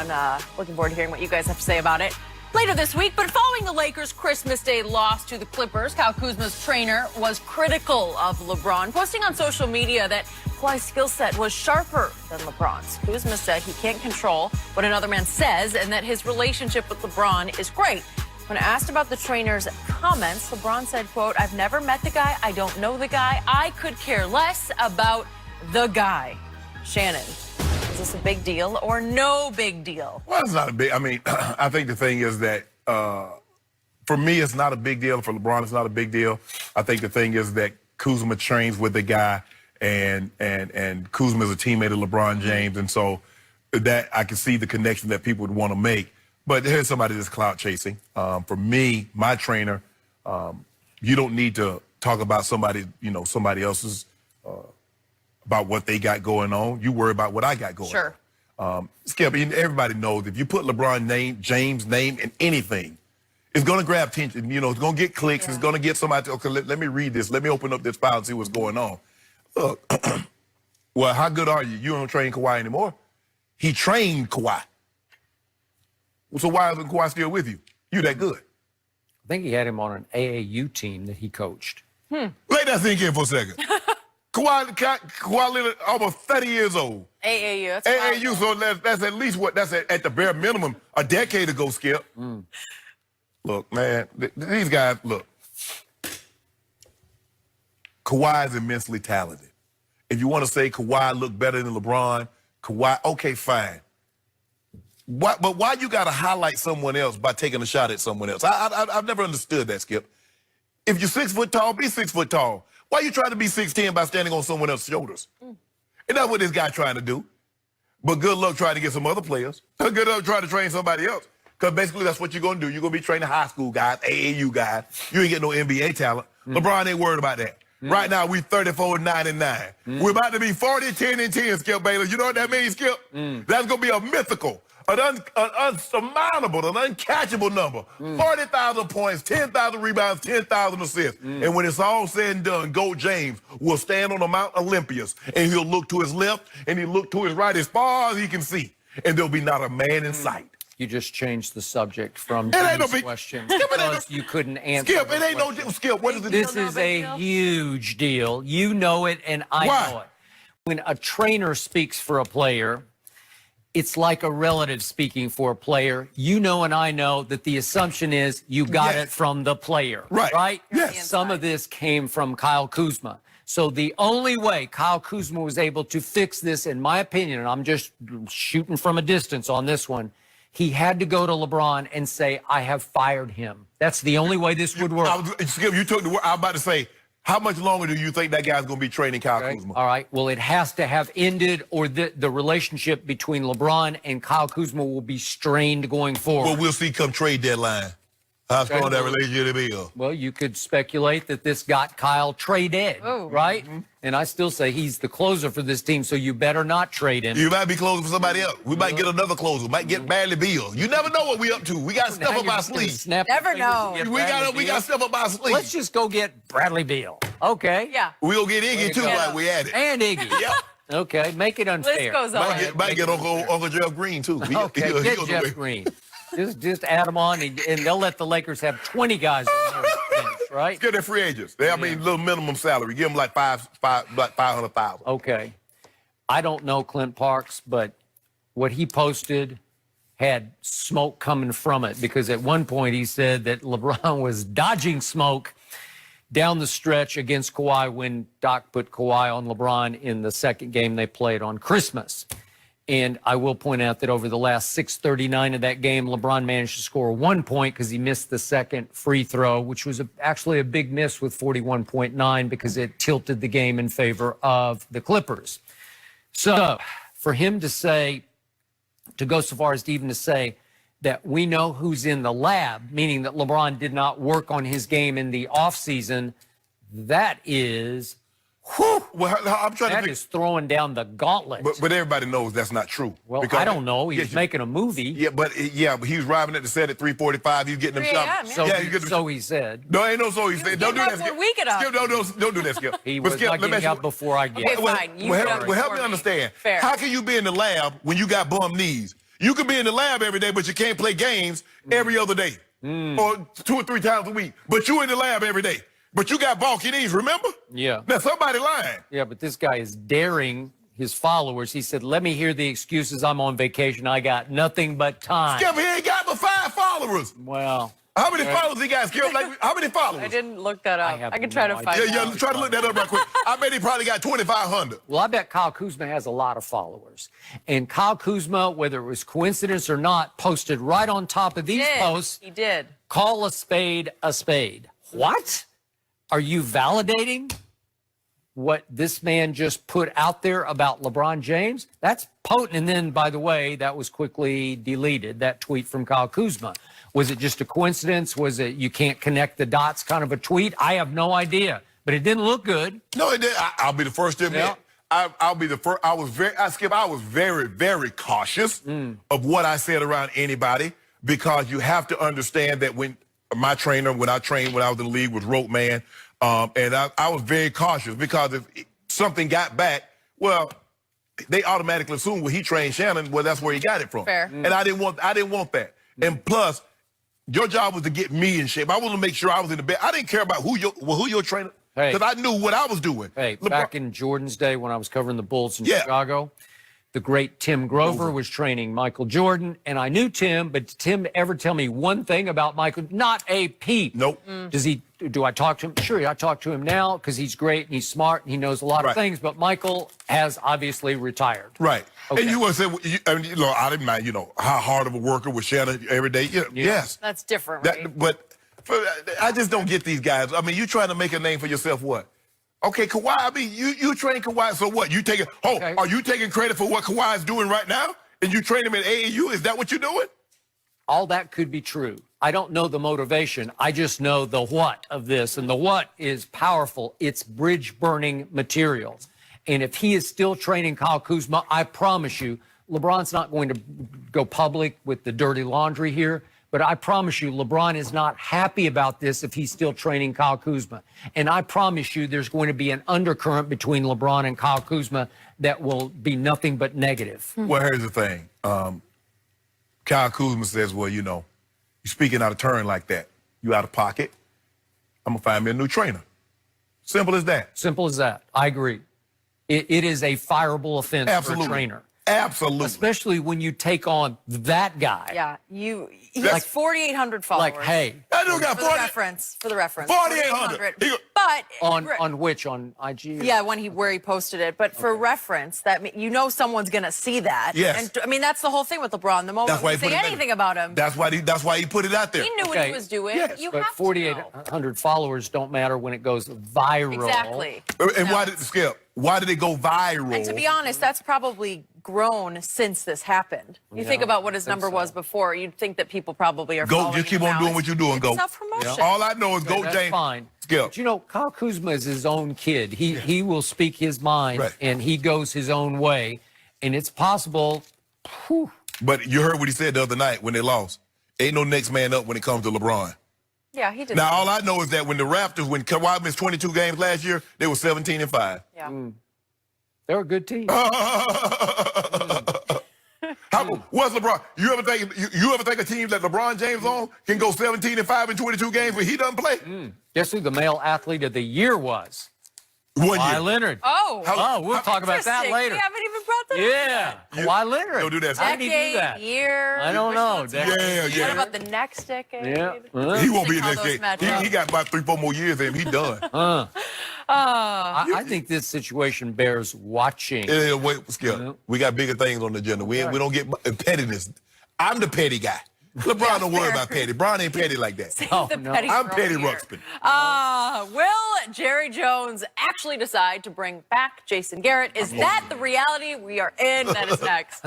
LeBron. Looking forward to hearing what you guys have to say about it later this week. But following the Lakers' Christmas Day loss to the Clippers, Kuzma's trainer was critical of LeBron, posting on social media that Kawhi's skill set was sharper than LeBron's. Kuzma said he can't control what another man says and that his relationship with LeBron is great. When asked about the trainer's comments, LeBron said, quote, "I've never met the guy. I don't know the guy. I could care less about the guy." Shannon, is this a big deal or no big deal? Well, it's not a big, I mean, I think the thing is that for me, it's not a big deal. For LeBron, it's not a big deal. I think the thing is that Kuzma trains with the guy, and Kuzma is a teammate of LeBron James, and so that I can see the connection that people would want to make. But here's somebody that's clout chasing. For me, my trainer, you don't need to talk about somebody else's, about what they got going on. You worry about what I got going Sure. on. Skip, everybody knows if you put LeBron James' name in anything, it's going to grab attention. It's going to get clicks. Yeah. It's going to get somebody to, okay, let me read this. Let me open up this file and see what's going on. Look, well, how good are you? You don't train Kawhi anymore. He trained Kawhi. So why isn't Kawhi still with you? You that good. I think he had him on an AAU team that he coached. Let that sink in for a second. Kawhi lived almost 30 years old. AAU. That's AAU, so that's at least what, that's at the bare minimum a decade ago, Skip. Look, man, these guys, look. Kawhi is immensely talented. If you want to say Kawhi looked better than LeBron, Kawhi, okay, fine. But why you got to highlight someone else by taking a shot at someone else? I've never understood that, Skip. If you're 6 foot tall, be 6 foot tall. Why you trying to be 6'10" by standing on someone else's shoulders? And that's what this guy trying to do. But good luck trying to get some other players. Good luck trying to train somebody else. Because basically that's what you're going to do. You're going to be training high school guys, AAU guys. You ain't getting no NBA talent. LeBron ain't worried about that. Right now, we 34-9-9. We're about to be 40-10-10, Skip Bayless. You know what that means, Skip? That's going to be a mythical, an unsurmountable, an uncatchable number. 40,000 points, 10,000 rebounds, 10,000 assists. And when it's all said and done, Gold James will stand on the Mount Olympus, and he'll look to his left, and he'll look to his right as far as he can see. And there'll be not a man in sight. You just changed the subject from Jim's question because you couldn't answer. Skip, it ain't no Skip. What is it? This is a huge deal. You know it, and I know it. When a trainer speaks for a player, it's like a relative speaking for a player. You know and I know that the assumption is you got it from the player. Right? Yes. Some of this came from Kuzma. So the only way Kuzma was able to fix this, in my opinion, and I'm just shooting from a distance on this one, he had to go to LeBron and say, "I have fired him." That's the only way this would work. Skip, you took the word. I was about to say, how much longer do you think that guy's going to be training Kuzma? All right. Well, it has to have ended, or the relationship between LeBron and Kuzma will be strained going forward. Well, we'll see come trade deadline. How strong that relationship is. Well, you could speculate that this got Kyle traded, right? And I still say he's the closer for this team, so you better not trade him. You might be closing for somebody else. We might get another closer. Might get Bradley Beal. You never know what we up to. We got stuff up our sleeve. Never know. We got stuff up our sleeve. Let's just go get Bradley Beal. Okay. Yeah. We'll get Iggy too, like we had it. And Iggy. Yeah. Okay, make it unfair. List goes on. Might get Uncle Jeff Green too. Okay, get Jeff Green. Just add them on, and they'll let the Lakers have 20 guys on their bench, right? Get their free agents. They mean little minimum salary. Give them like 500,000. Okay. I don't know Clint Parks, but what he posted had smoke coming from it, because at one point he said that LeBron was dodging smoke down the stretch against Kawhi when Doc put Kawhi on LeBron in the second game they played on Christmas. And I will point out that over the last 6:39 of that game, LeBron managed to score 1 point because he missed the second free throw, which was actually a big miss with 41.9 because it tilted the game in favor of the Clippers. So for him to go so far as to even to say that we know who's in the lab, meaning that LeBron did not work on his game in the offseason, that is... Whew. Well, I'm trying that is throwing down the gauntlet. But everybody knows that's not true. Well, because I don't know. He was making a movie. Yeah, but he was arriving at the set at 3:45. He's getting them shots. So he said. No, ain't no so he said. Don't do that, Skip. Skip, don't do that, Skip. He was not getting out before I get. Okay, fine. Well, help me understand. Fair. How can you be in the lab when you got bum knees? You could be in the lab every day, but you can't play games every other day or 2 or 3 times a week. But you in the lab every day. But you got bulky knees, remember? Yeah. Now, somebody lying. Yeah, but this guy is daring his followers. He said, let me hear the excuses. I'm on vacation. I got nothing but time. Skip, he ain't got but 5 followers. Well, How many followers he got, Skip? Like, how many followers? I didn't look that up. have I can try no to find idea. out. Yeah, try to look that up right quick. I bet he probably got 2,500. well, I bet Kyle Kuzma has a lot of followers. And Kyle Kuzma, whether it was coincidence or not, posted right on top of these posts, He did. call a spade a spade. What? Are you validating what this man just put out there about LeBron James? That's potent. And then, by the way, that was quickly deleted, that tweet from Kyle Kuzma. Was it just a coincidence? Was it you can't connect the dots kind of a tweet? I have no idea. But it didn't look good. No, it did. I'll be the first to admit. Yeah. I'll be the first. I was very, very cautious of what I said around anybody, because you have to understand that when my trainer, when I trained, when I was in the league, was Rope Man, and I was very cautious, because if something got back, well, they automatically assume, well, he trained Shannon, well, that's where he got it from. Fair. And I didn't want that. And plus, your job was to get me in shape. I wanted to make sure I was in the best. I didn't care about who your trainer, because I knew what I was doing. Hey, back in Jordan's day when I was covering the Bulls in Yeah. Chicago, the great Tim Grover was training Michael Jordan, and I knew Tim, but did Tim ever tell me one thing about Michael? Not a peep. Nope. Do I talk to him? Sure, I talk to him now because he's great and he's smart and he knows a lot of Right. things, but Michael has obviously retired. Right. Okay. And you would say, I didn't mind, how hard of a worker was Shannon every day. Yeah. Yes. That's different, right? But I just don't get these guys. I mean, you trying to make a name for yourself, what? Okay, Kawhi, I mean, you train Kawhi, so what? Are you taking credit for what Kawhi is doing right now? And you train him at AAU? Is that what you're doing? All that could be true. I don't know the motivation. I just know the what of this. And the what is powerful. It's bridge-burning material. And if he is still training Kyle Kuzma, I promise you, LeBron's not going to go public with the dirty laundry here. But I promise you, LeBron is not happy about this if he's still training Kyle Kuzma. And I promise you, there's going to be an undercurrent between LeBron and Kyle Kuzma that will be nothing but negative. Well, here's the thing. Kyle Kuzma says, well, you're speaking out of turn like that. You out of pocket. I'm going to find me a new trainer. Simple as that. Simple as that. I agree. It is a fireable offense for a trainer. Absolutely. Especially when you take on that guy. Yeah, he has 4,800 followers. Like, hey. That dude got For the reference. 4,800. But On which? On IG? yeah, where he posted it. But for reference, someone's gonna see that. Yes. And I mean, that's the whole thing with LeBron. The moment That's why we he put say it anything about him, That's why he put it out there. he knew what Okay. he was doing. Yes, You But have to know. 4,800 followers don't matter when it goes viral. Exactly. And why did it go viral? And to be honest, that's probably grown since this happened. You think about what his number was before, you'd think that people probably are Go, following just keep him on now. doing what you're doing, It's go. self-promotion. All I know is go, That's James. fine. Skip. But Kyle Kuzma is his own kid. He will speak his mind, Right. and he goes his own way. And it's possible. Whew, But you heard what he said the other night when they lost. Ain't no next man up when it comes to LeBron. Yeah, he did. Now, all I know is that when Kawhi missed 22 games last year, they were 17-5. Yeah. they're a good team. What's LeBron? You ever think a team that LeBron James on can go 17-5 in 22 games when he doesn't play? Guess who the male athlete of the year was? 1 year. Kawhi Leonard. Oh, We'll talk about that interesting. later. We haven't even brought that up. Yeah, Kawhi Leonard. Don't do that. How did he do Decade, that? year. I don't which know. one's Decade. first? Yeah. What about the next decade? Yeah. He won't be How next those game. match up. He got about 3-4 more years in him. He done. I think this situation bears watching. Wait, Skip. We got bigger things on the agenda. We don't get pettiness. I'm the petty guy. LeBron don't worry about petty. Bron ain't petty like that. The petty I'm for Petty over here. Ruxpin. Will Jerry Jones actually decide to bring back Jason Garrett? Is that the reality we are in? That is next.